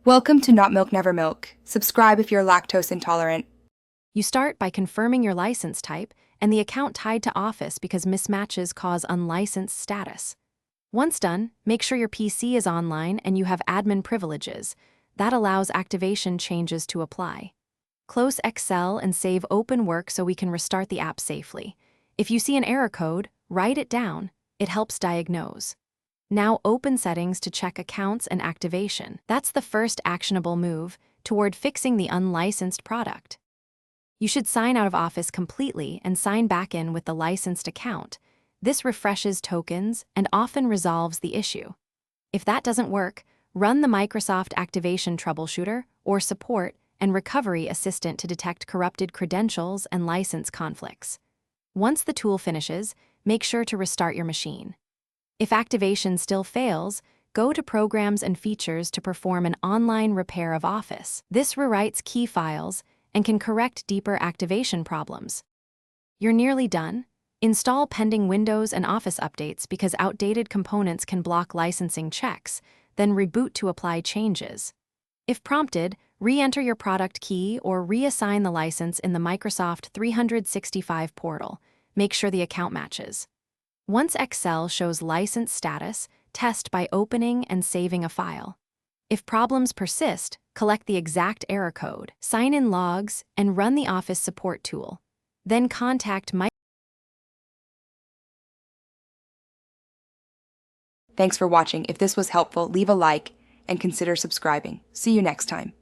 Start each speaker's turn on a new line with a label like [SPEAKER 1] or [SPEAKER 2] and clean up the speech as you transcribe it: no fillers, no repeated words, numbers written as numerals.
[SPEAKER 1] Welcome to Not Milk Never Milk. Subscribe if you're lactose intolerant.
[SPEAKER 2] You start by confirming your license type and the account tied to Office because mismatches cause unlicensed status. Once done, make sure your PC is online and you have admin privileges. That allows activation changes to apply. Close Excel and save open work so we can restart the app safely. If you see an error code, write it down. It helps diagnose. Now open Settings to check accounts and activation. That's the first actionable move toward fixing the unlicensed product. You should sign out of Office completely and sign back in with the licensed account. This refreshes tokens and often resolves the issue. If that doesn't work, run the Microsoft Activation Troubleshooter or Support and Recovery Assistant to detect corrupted credentials and license conflicts. Once the tool finishes, make sure to restart your machine. If activation still fails, go to Programs and Features to perform an online repair of Office. This rewrites key files and can correct deeper activation problems. You're nearly done. Install pending Windows and Office updates because outdated components can block licensing checks, then reboot to apply changes. If prompted, re-enter your product key or reassign the license in the Microsoft 365 portal. Make sure the account matches. Once Excel shows license status, test by opening and saving a file. If problems persist, collect the exact error code, sign in logs, and run the Office support tool. Then contact Microsoft.
[SPEAKER 1] Thanks for watching. If this was helpful, leave a like and consider subscribing. See you next time.